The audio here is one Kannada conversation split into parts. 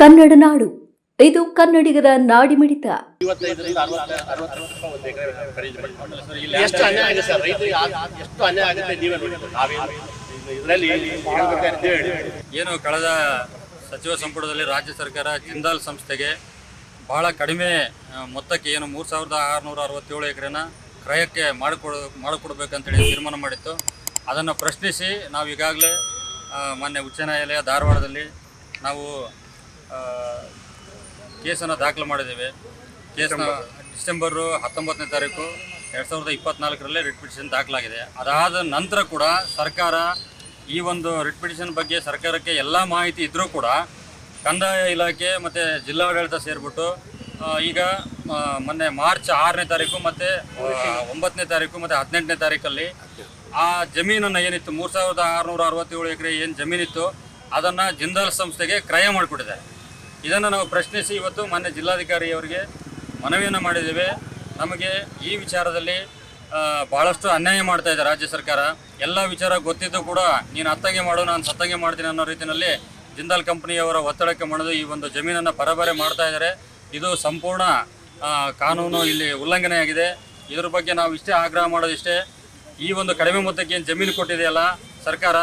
ಕನ್ನಡ ನಾಡು ಇದು ಕನ್ನಡಿಗರ ನಾಡಿಮಿಡಿತ. ಎಷ್ಟು ಅನ್ಯಾಯ ಆಗಿದೆ ಸರ್, ರೈತರಿಗೆ ಎಷ್ಟು ಅನ್ಯಾಯ ಆಗುತ್ತೆ ನೀವೇ ನೋಡಿ. ಇದರಲ್ಲಿ ಏನು ಕಳೆದ ಸಚಿವ ಸಂಪುಟದಲ್ಲಿ ರಾಜ್ಯ ಸರ್ಕಾರ ಜಿಂದಾಲ್ ಸಂಸ್ಥೆಗೆ ಬಹಳ ಕಡಿಮೆ ಮೊತ್ತಕ್ಕೆ ಏನು 3667 ಎಕರೆನ ಕ್ರಯಕ್ಕೆ ಮಾಡಿಕೊಡ್ಬೇಕಂತೇಳಿ ತೀರ್ಮಾನ ಮಾಡಿತ್ತು. ಅದನ್ನು ಪ್ರಶ್ನಿಸಿ ನಾವು ಈಗಾಗಲೇ ಮಾನ್ಯ ಉಚ್ಚ ನ್ಯಾಯಾಲಯ ಧಾರವಾಡದಲ್ಲಿ ನಾವು ಕೇಸನ್ನು ದಾಖಲು ಮಾಡಿದ್ದೇವೆ. ಕೇಸನ್ನ ಡಿಸೆಂಬರ್ 19ನೇ ತಾರೀಕು 2024ರಲ್ಲಿ ರಿಟ್ ಪಿಟಿಷನ್ ದಾಖಲಾಗಿದೆ. ಅದಾದ ನಂತರ ಕೂಡ ಸರ್ಕಾರ ಈ ಒಂದು ರಿಟ್ ಪಿಟಿಷನ್ ಬಗ್ಗೆ ಸರ್ಕಾರಕ್ಕೆ ಎಲ್ಲ ಮಾಹಿತಿ ಇದ್ದರೂ ಕೂಡ ಕಂದಾಯ ಇಲಾಖೆ ಮತ್ತು ಜಿಲ್ಲಾಡಳಿತ ಸೇರಿಬಿಟ್ಟು ಈಗ ಮೊನ್ನೆ ಮಾರ್ಚ್ 6ನೇ ತಾರೀಕು ಮತ್ತು 9ನೇ ತಾರೀಕು ಮತ್ತು 18ನೇ ತಾರೀಕಲ್ಲಿ ಆ ಜಮೀನನ್ನು ಏನಿತ್ತು 3667 ಎಕರೆ ಏನು ಜಮೀನಿತ್ತು ಅದನ್ನು ಜಿಂದಾಲ್ ಸಂಸ್ಥೆಗೆ ಕ್ರಯ ಮಾಡಿಕೊಟ್ಟಿದ್ದಾರೆ. ಇದನ್ನು ನಾವು ಪ್ರಶ್ನಿಸಿ ಇವತ್ತು ಮಾನ್ಯ ಜಿಲ್ಲಾಧಿಕಾರಿಯವರಿಗೆ ಮನವಿಯನ್ನು ಮಾಡಿದ್ದೇವೆ. ನಮಗೆ ಈ ವಿಚಾರದಲ್ಲಿ ಭಾಳಷ್ಟು ಅನ್ಯಾಯ ಮಾಡ್ತಾ ಇದೆ ರಾಜ್ಯ ಸರ್ಕಾರ. ಎಲ್ಲ ವಿಚಾರ ಗೊತ್ತಿದ್ದು ಕೂಡ ನೀನು ಅತ್ತಂಗೆ ಮಾಡು ನಾನು ಸತ್ತಂಗೆ ಮಾಡ್ತೀನಿ ಅನ್ನೋ ರೀತಿಯಲ್ಲಿ ಜಿಂದಾಲ್ ಕಂಪನಿಯವರ ಒತ್ತಡಕ್ಕೆ ಮಣಿದು ಈ ಒಂದು ಜಮೀನನ್ನು ಪರಬರೆ ಮಾಡ್ತಾ ಇದ್ದಾರೆ. ಇದು ಸಂಪೂರ್ಣ ಕಾನೂನು ಇಲ್ಲಿ ಉಲ್ಲಂಘನೆಯಾಗಿದೆ. ಇದ್ರ ಬಗ್ಗೆ ನಾವು ಇಷ್ಟೇ ಆಗ್ರಹ ಮಾಡೋದಿಷ್ಟೇ, ಈ ಒಂದು ಕಡಿಮೆ ಮೊತ್ತಕ್ಕೆ ಏನು ಜಮೀನು ಕೊಟ್ಟಿದೆಯಲ್ಲ ಸರ್ಕಾರ,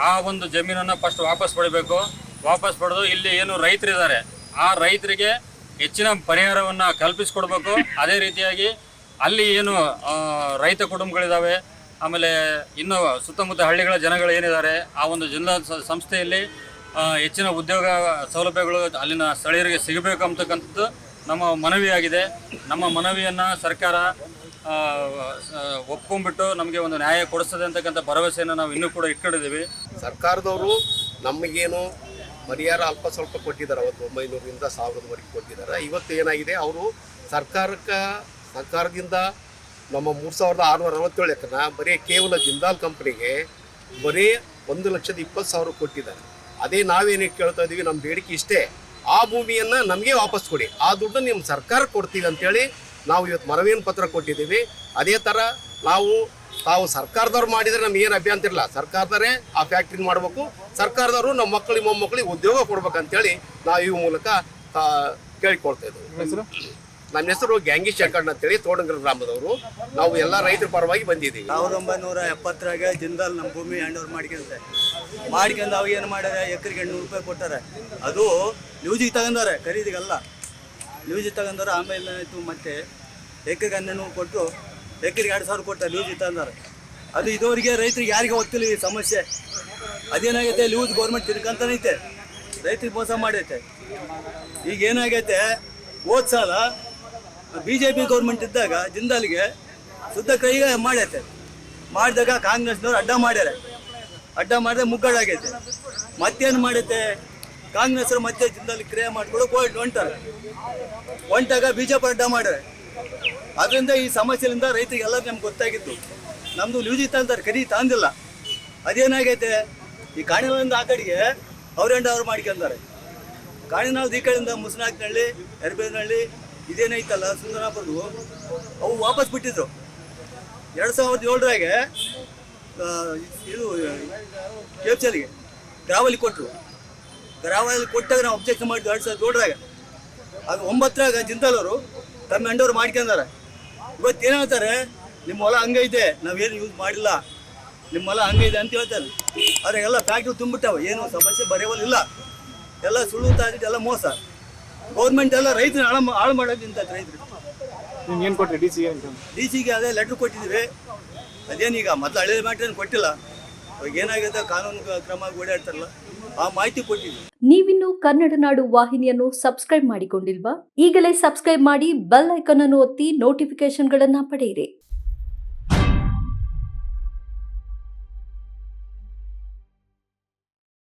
ಆ ಒಂದು ಜಮೀನನ್ನು ಫಸ್ಟ್ ವಾಪಸ್ ಪಡಿಬೇಕು. ವಾಪಸ್ ಪಡೆದು ಇಲ್ಲಿ ಏನು ರೈತರಿದ್ದಾರೆ ಆ ರೈತರಿಗೆ ಹೆಚ್ಚಿನ ಪರಿಹಾರವನ್ನು ಕಲ್ಪಿಸಿಕೊಡ್ಬೇಕು. ಅದೇ ರೀತಿಯಾಗಿ ಅಲ್ಲಿ ಏನು ರೈತ ಕುಟುಂಬಗಳಿದ್ದಾವೆ, ಆಮೇಲೆ ಇನ್ನು ಸುತ್ತಮುತ್ತ ಹಳ್ಳಿಗಳ ಜನಗಳು ಏನಿದ್ದಾರೆ ಆ ಒಂದು ಜಿಲ್ಲಾ ಸಂಸ್ಥೆಯಲ್ಲಿ ಹೆಚ್ಚಿನ ಉದ್ಯೋಗ ಸೌಲಭ್ಯಗಳು ಅಲ್ಲಿನ ಸ್ಥಳೀಯರಿಗೆ ಸಿಗಬೇಕು ಅಂತಕ್ಕಂಥದ್ದು ನಮ್ಮ ಮನವಿಯಾಗಿದೆ. ನಮ್ಮ ಮನವಿಯನ್ನು ಸರ್ಕಾರ ಒಪ್ಕೊಂಡ್ಬಿಟ್ಟು ನಮಗೆ ಒಂದು ನ್ಯಾಯ ಕೊಡಿಸ್ತದೆ ಅಂತಕ್ಕಂಥ ಭರವಸೆಯನ್ನು ನಾವು ಇನ್ನೂ ಕೂಡ ಇಟ್ಕೊಂಡಿದ್ದೀವಿ. ಸರ್ಕಾರದವರು ನಮಗೇನು ಪರಿಹಾರ ಅಲ್ಪ ಸ್ವಲ್ಪ ಕೊಟ್ಟಿದ್ದಾರೆ, 900ರಿಂದ 1000ವರೆಗೆ ಕೊಟ್ಟಿದ್ದಾರೆ. ಇವತ್ತು ಏನಾಗಿದೆ, ಅವರು ಸರ್ಕಾರದಿಂದ ನಮ್ಮ 3667 ಎಕರೆನ ಬರೀ ಕೇವಲ ಜಿಂದಾಲ್ ಕಂಪ್ನಿಗೆ ಬರೀ 1,20,000 ಕೊಟ್ಟಿದ್ದಾರೆ. ಅದೇ ನಾವೇನು ಕೇಳ್ತಾ ಇದ್ದೀವಿ, ನಮ್ಮ ಬೇಡಿಕೆ ಇಷ್ಟೇ, ಆ ಭೂಮಿಯನ್ನು ನಮಗೆ ವಾಪಸ್ ಕೊಡಿ, ಆ ದುಡ್ಡು ನಿಮ್ಮ ಸರ್ಕಾರ ಕೊಡ್ತೀವಿ ಅಂತೇಳಿ ನಾವು ಇವತ್ತು ಮನವಿಯನ್ನು ಪತ್ರ ಕೊಟ್ಟಿದ್ದೀವಿ. ಅದೇ ಥರ ತಾವು ಸರ್ಕಾರದವ್ರು ಮಾಡಿದರೆ ನಮ್ಗೆ ಏನು ಅಭ್ಯಂತರ ಇಲ್ಲ, ಸರ್ಕಾರದವರೇ ಆ ಫ್ಯಾಕ್ಟ್ರಿ ಮಾಡಬೇಕು, ಸರ್ಕಾರದವರು ನಮ್ಮ ಮಕ್ಕಳಿಗೆ ಮೊಮ್ಮಕ್ಕಳಿಗೆ ಉದ್ಯೋಗ ಕೊಡ್ಬೇಕಂತೇಳಿ ನಾವು ಈ ಮೂಲಕ ಕೇಳಿಕೊಳ್ತಾ ಇದ್ದೀವಿ. ನನ್ನ ಹೆಸರು ಗ್ಯಾಂಗಿ ಶಂಕಣ್ಣ ಅಂತೇಳಿ ತೋಡಂಗರ ಗ್ರಾಮದವರು. ನಾವು ಎಲ್ಲ ರೈತರ ಪರವಾಗಿ ಬಂದಿದ್ದೀವಿ. 1970ರಾಗ ಜಿಂದಾಲ್ ನಮ್ಮ ಭೂಮಿ ಹ್ಯಾಂಡ್ ಓವರ್ ಮಾಡ್ಕೊಂಡು ಅವು ಏನು ಮಾಡ್ಯಾರ, ಎಕರೆಗೆ 800 ರೂಪಾಯಿ ಕೊಟ್ಟಾರೆ. ಅದು ನ್ಯೂಜಿಗೆ ತಗೊಂಡಾರೆ, ಖರೀದಿಗಲ್ಲ, ನ್ಯೂಜಿಗೆ ತಗೊಂಡಾರೆ. ಆಮೇಲೆ ಏನಾಯಿತು, ಮತ್ತೆ ಎಕರೆಗೆ 1200 ಕೊಟ್ಟು ಎಕರೆಗೆ 2000 ಕೊಟ್ಟ ನ್ಯೂಜಿಗೆ ತಗೊಂಡಾರೆ. ಅದು ಇದುವರೆಗೆ ರೈತರಿಗೆ ಯಾರಿಗೆ ಗೊತ್ತಿಲ್ಲ ಈ ಸಮಸ್ಯೆ. ಅದೇನಾಗೈತೆ, ನ್ಯೂಸ್ ಗೌರ್ಮೆಂಟ್ ತಿನ್ಕಂತನೈತೆ, ರೈತರಿಗೆ ಮೋಸ ಮಾಡೈತೆ. ಈಗ ಏನಾಗೈತೆ, ಹೋದ ಸಲ BJP ಗೌರ್ಮೆಂಟ್ ಇದ್ದಾಗ ಜಿಂದಾಲ್ಗೆ ಶುದ್ಧ ಕೈಗೆ ಮಾಡೈತೆ, ಮಾಡಿದಾಗ ಕಾಂಗ್ರೆಸ್ನವ್ರು ಅಡ್ಡ ಮಾಡಿದ್ರೆ ಮುಗ್ಗಡಾಗೈತೆ. ಮತ್ತೇನು ಮಾಡೈತೆ, ಕಾಂಗ್ರೆಸ್ರು ಮತ್ತೆ ಜಿಂದಾಲ್ಗೆ ಕ್ರಿಯೆ ಮಾಡ್ಕೊಳಕ್ಕೆ ಹೊಂಟಾಗ BJP ಅಡ್ಡ ಮಾಡ್ಯಾರೆ. ಅದರಿಂದ ಈ ಸಮಸ್ಯೆಯಿಂದ ರೈತರಿಗೆಲ್ಲ ನಮ್ಗೆ ಗೊತ್ತಾಗಿತ್ತು. ನಮ್ಮದು ನ್ಯೂಜಿಗೆ ತಂತಾರೆ, ಕರಿ ತಂದಿಲ್ಲ. ಅದೇನಾಗೈತೆ, ಈ ಕಾಣಿಲಿಂದ ಆ ಕಡೆಗೆ ಅವ್ರು ಮಾಡ್ಕೊಂತಾರೆ. ಕಾಣಿನಾಳದ ಈ ಕಡೆಯಿಂದ ಮುಸ್ನಾಕ್ನಹಳ್ಳಿ, ಎರ್ಬೇನಹಳ್ಳಿ ಇದೇನೈತಲ್ಲ ಸುಂದರಾಪುರದು, ಅವು ವಾಪಸ್ ಬಿಟ್ಟಿದ್ರು. 2007ರಾಗೆ ಇದು KFCLಗೆ ಗ್ರಾವಲಿ ಕೊಟ್ಟರು. ಗ್ರಾವಲಿ ಕೊಟ್ಟಾಗ ನಾವು ಅಬ್ಜೆಕ್ಷನ್ ಮಾಡಿದ್ವಿ 2007ರಾಗ. ಅದು 9ರಾಗ ಜಿಂದಾಲವರು ತಮ್ಮ ಹ್ಯಾಂಡ್ ಮಾಡ್ಕೊಂಡಾರೆ. ಇವತ್ತು ಏನು ಹೇಳ್ತಾರೆ, ನಿಮ್ಮ ಹೊಲ ಹಂಗೈತೆ, ನಾವೇನು ಯೂಸ್ ಮಾಡಿಲ್ಲ, ನಿಮ್ಮ ಹೊಲ ಹಂಗೈತೆ ಅಂತ ಹೇಳ್ತಾರೆ. ಅವ್ರಿಗೆಲ್ಲ ಫ್ಯಾಕ್ಟ್ರಿ ತುಂಬಿಟ್ಟಾವೆ, ಏನು ಸಮಸ್ಯೆ ಬರೆಯವಲ್ಲ, ಎಲ್ಲ ಸುಳ್ಳು ತಾಗಿದ್ದು, ಎಲ್ಲ ಮೋಸ. ಗೌರ್ಮೆಂಟ್ ಎಲ್ಲ ರೈತನ ಹಾಳು ಮಾಡೋದು ನಿಂತೈತೆ. ರೈತರು ಏನು ಕೊಟ್ಟರೆ DC ಗೆ ಅದೇ ಲೆಟ್ರ್ ಕೊಟ್ಟಿದ್ದೀವಿ. ಅದೇನೀಗ ಮೊದಲು ಹಳೆ ಮ್ಯಾಟ್ರೇನು ಕೊಟ್ಟಿಲ್ಲ. ಇವಾಗ ಏನಾಗುತ್ತೆ, ಕಾನೂನು ಕ್ರಮ ಓಡಾಡ್ತಾರಲ್ಲ, ಆ ಮಾಹಿತಿ ಕೊಟ್ಟಿದ್ದೀವಿ. ನೀವಿನ್ನು ಕನ್ನಡ ನಾಡು ವಾಹಿನಿಯನ್ನು ಸಬ್ಸ್ಕ್ರೈಬ್ ಮಾಡಿಕೊಂಡಿಲ್ವಾ? ಈಗಲೇ ಸಬ್ಸ್ಕ್ರೈಬ್ ಮಾಡಿ, ಬೆಲ್ ಐಕಾನ್ ಅನ್ನು ಒತ್ತಿ ನೋಟಿಫಿಕೇಶನ್ಗಳನ್ನು ಪಡೆಯಿರಿ.